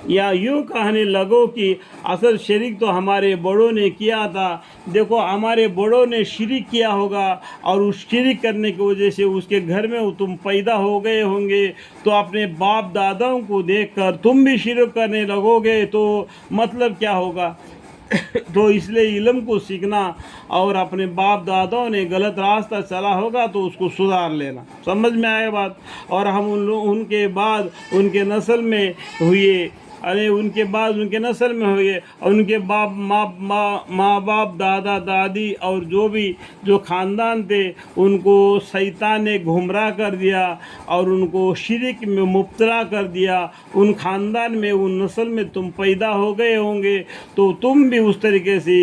یا یوں کہنے لگو کہ اصل شرک تو ہمارے بڑوں نے کیا تھا، دیکھو ہمارے بڑوں نے شرک کیا ہوگا اور اس شرک کرنے کی وجہ سے اس کے گھر میں تم پیدا ہو گئے ہوں گے، تو اپنے باپ داداؤں کو دیکھ کر تم بھی شرک کرنے لگو گے تو مطلب کیا ہوگا؟ تو اس لیے علم کو سیکھنا، اور اپنے باپ داداؤں نے غلط راستہ چلا ہوگا تو اس کو سدھار لینا۔ سمجھ میں آئے بات؟ اور ہم ان کے بعد ان کے نسل میں ہوئے، ان کے بعد ان کے نسل میں ہوئے، اور ان کے ماں باپ دادا دادی اور جو خاندان تھے ان کو شیطان نے گمراہ کر دیا اور ان کو شرک میں مبتلا کر دیا۔ ان خاندان میں ان نسل میں تم پیدا ہو گئے ہوں گے تو تم بھی اس طریقے سے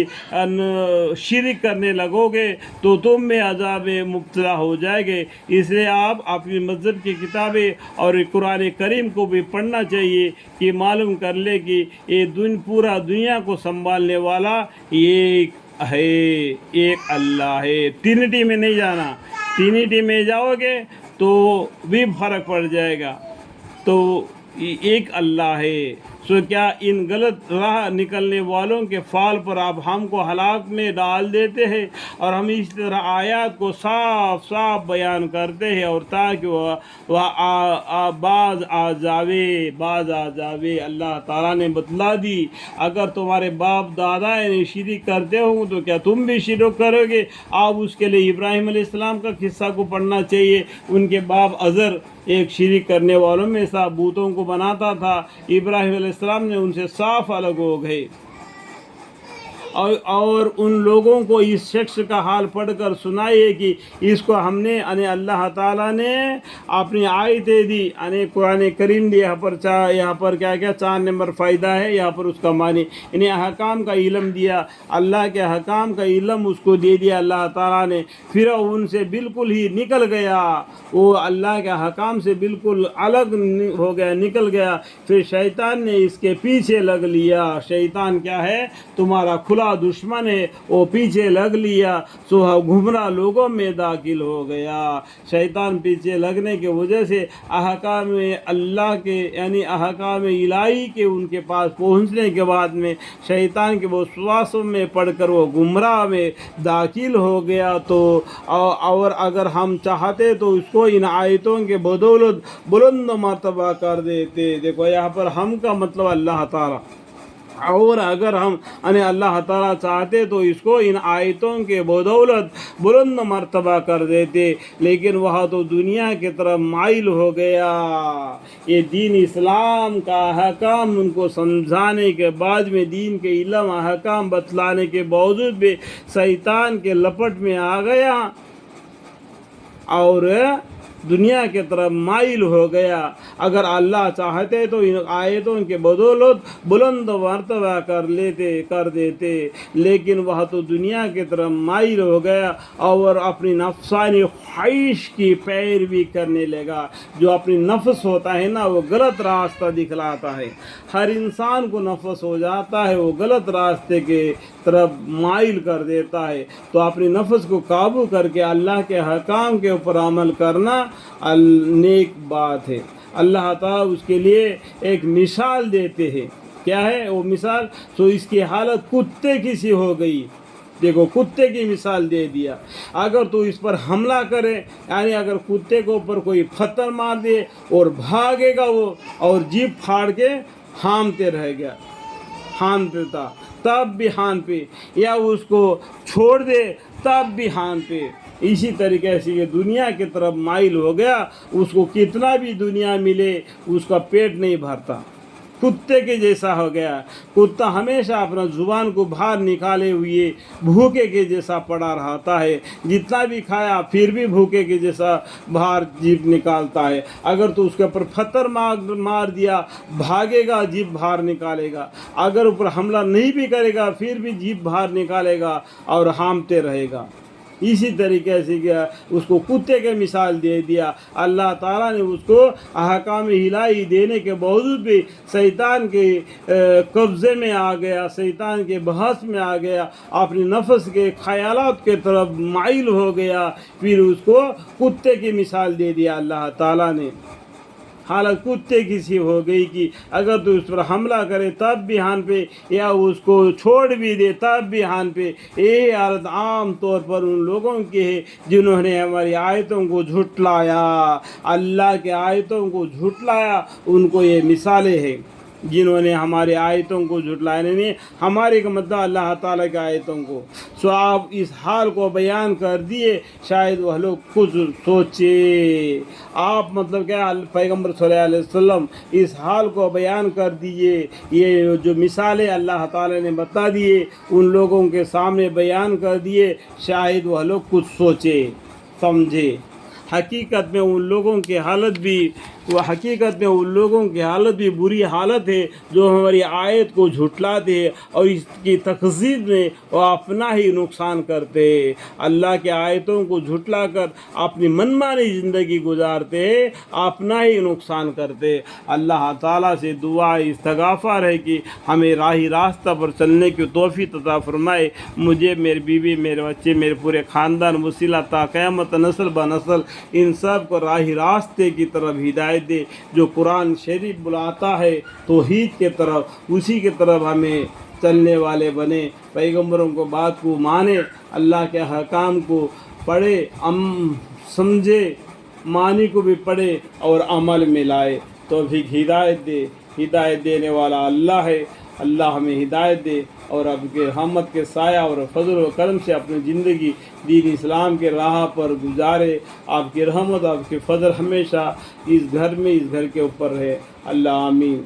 شرک کرنے لگو گے تو تم بھی عذاب مبتلا ہو جائے گے۔ اس لیے آپ اپنی مذہب کی کتابیں اور قرآن کریم کو بھی پڑھنا چاہیے کہ معلوم کر لے کہ یہ پورا دنیا کو سنبھالنے والا ایک ہے، ایک اللہ ہے۔ ٹرینٹی میں نہیں جانا، ٹرینٹی میں جاؤ گے تو بھی فرق پڑ جائے گا، تو ایک اللہ ہے۔ سو کیا ان غلط راہ نکلنے والوں کے فعل پر آپ ہم کو ہلاک میں ڈال دیتے ہیں، اور ہم اس طرح آیات کو صاف صاف بیان کرتے ہیں، اور تاکہ وہ باز آ جاوے۔ اللہ تعالیٰ نے بتلا دی، اگر تمہارے باپ دادا نے شرک کرتے ہوں تو کیا تم بھی شرک کرو گے؟ آپ اس کے لیے ابراہیم علیہ السلام کا قصہ کو پڑھنا چاہیے۔ ان کے باپ ازر ایک شرک کرنے والوں میں سا بتوں کو بناتا تھا، ابراہیم علیہ السلام نے ان سے صاف الگ ہو گئے، اور ان لوگوں کو اس شخص کا حال پڑھ کر سنائیے کہ اس کو ہم نے اللہ تعالیٰ نے اپنی آیتیں دی، قرآن کریم دی۔ یہاں پر کیا 4 نمبر فائدہ ہے، یہاں پر اس کا معنی انہیں احکام کا علم دیا، اللہ کے احکام کا علم اس کو دے دیا اللہ تعالیٰ نے، پھر ان سے بالکل ہی نکل گیا، وہ اللہ کے احکام سے بالکل الگ ہو گیا، نکل گیا۔ پھر شیطان نے اس کے پیچھے لگ لیا۔ شیطان کیا ہے؟ تمہارا کھلا دشمن ہے، وہ پیچھے لگ لیا، سو گمراہ لوگوں میں داخل ہو گیا۔ شیطان پیچھے لگنے کی وجہ سے احکام اللہ کے احکام الہی کے ان کے پاس پہنچنے کے بعد میں شیطان کے وسواسوں میں پڑھ کر وہ گمراہ میں داخل ہو گیا۔ تو اور اگر ہم چاہتے تو اس کو ان آیتوں کے بدولت بلند مرتبہ کر دیتے۔ دیکھو یہاں پر ہم کا مطلب اللہ تعالیٰ، اور اگر ہم اللہ تعالیٰ چاہتے تو اس کو ان آیتوں کے بدولت بلند مرتبہ کر دیتے، لیکن وہ تو دنیا کی طرف مائل ہو گیا۔ یہ دین اسلام کا احکام ان کو سمجھانے کے بعد میں، دین کے علم احکام بتلانے کے باوجود بھی شیطان کے لپٹ میں آ گیا اور دنیا کی طرف مائل ہو گیا۔ اگر اللہ چاہتے تو ان آیتوں کے بدولت بلند مرتبہ کر دیتے، لیکن وہ تو دنیا کی طرف مائل ہو گیا اور اپنی نفسانی خواہش کی پیروی کرنے لگا۔ جو اپنی نفس ہوتا ہے نا، وہ غلط راستہ دکھلاتا ہے۔ ہر انسان کو نفس ہو جاتا ہے، وہ غلط راستے کے طرف مائل کر دیتا ہے، تو اپنی نفس کو قابو کر کے اللہ کے حکام کے اوپر عمل کرنا نیک بات ہے۔ اللہ تعالیٰ اس کے لیے ایک مثال دیتے ہیں۔ کیا ہے وہ مثال؟ تو اس کی حالت کتے کی سی ہو گئی۔ دیکھو کتے کی مثال دے دیا، اگر تو اس پر حملہ کرے، اگر کتے کے اوپر کوئی پتھر مار دے اور بھاگے گا وہ، اور جیب پھاڑ کے ہانپتے رہ گیا، ہانپتے تھا تب بھی ہان پہ، یا اس کو چھوڑ دے تب بھی ہان پہ۔ اسی طریقے سے یہ دنیا کی طرف مائل ہو گیا، اس کو کتنا بھی دنیا ملے اس کا پیٹ نہیں بھرتا، کتے کے جیسا ہو گیا۔ کتا ہمیشہ اپنا زبان کو باہر نکالے ہوئے بھوکے کے جیسا پڑا رہتا ہے، جتنا بھی کھایا پھر بھی بھوکے کے جیسا باہر جیب نکالتا ہے۔ اگر تو اس کے اوپر پتھر مار دیا، بھاگے گا جیب باہر نکالے گا، اگر اوپر حملہ نہیں بھی کرے گا پھر بھی جیب باہر نکالے گا اور ہانپتے رہے گا۔ اسی طریقے سے کیا اس کو کتے کے مثال دے دیا۔ اللہ تعالیٰ نے اس کو احکام الہی دینے کے باوجود بھی شیطان کے قبضے میں آ گیا، شیطان کے بحث میں آ گیا، اپنی نفس کے خیالات کے طرف مائل ہو گیا، پھر اس کو کتے کی مثال دے دیا اللہ تعالیٰ نے۔ حالت کتے کی سی ہو گئی کہ اگر تو اس پر حملہ کرے تب بھی ہان پہ یا اس کو چھوڑ بھی دے تب بھی ہان پہ. یہ حالت عام طور پر ان لوگوں کی ہے جنہوں نے ہماری آیتوں کو جھٹلایا، اللہ کے آیتوں کو جھٹلایا. ان کو یہ مثالیں ہیں جنہوں نے ہمارے آیتوں کو جھٹلایا، نہیں ہمارے کا مطلب اللہ تعالیٰ کے آیتوں کو. سو آپ اس حال کو بیان کر دیے، شاید وہ لوگ کچھ سوچے. آپ مطلب کیا پیغمبر صلی اللہ علیہ وسلم اس حال کو بیان کر دیجئے. یہ جو مثالیں اللہ تعالیٰ نے بتا دیے ان لوگوں کے سامنے بیان کر دیے، شاید وہ لوگ کچھ سوچے سمجھے. حقیقت میں ان لوگوں کی حالت بھی بری حالت ہے جو ہماری آیت کو جھٹلاتے ہیں اور اس کی تکذیب میں وہ اپنا ہی نقصان کرتے ہیں. اللہ کے آیتوں کو جھٹلا کر اپنی منمانی زندگی گزارتے ہیں، اپنا ہی نقصان کرتے. اللہ تعالیٰ سے دعا استغفار ہے کہ ہمیں راہی راستہ پر چلنے کی توفیق عطا فرمائے. مجھے، میری بیوی، میرے بچے، میرے پورے خاندان وسیلہ تا قیامت نسل بنسل ان سب کو راہی راستے کی طرف ہدایت دے. جو قرآن شریف بلاتا ہے توحید کے طرف، اسی کے طرف ہمیں چلنے والے بنے. پیغمبروں کو بات کو مانے، اللہ کے حکام کو پڑھے، سمجھے، معنی کو بھی پڑھے اور عمل میں لائے. تو پھر ہدایت دے. ہدایت دینے والا اللہ ہے. اللہ ہمیں ہدایت دے اور آپ کے رحمت کے سایہ اور فضل و کرم سے اپنی زندگی دین اسلام کے راہ پر گزارے. آپ کی رحمت، آپ کے فضل ہمیشہ اس گھر میں، اس گھر کے اوپر رہے. اللہ آمین.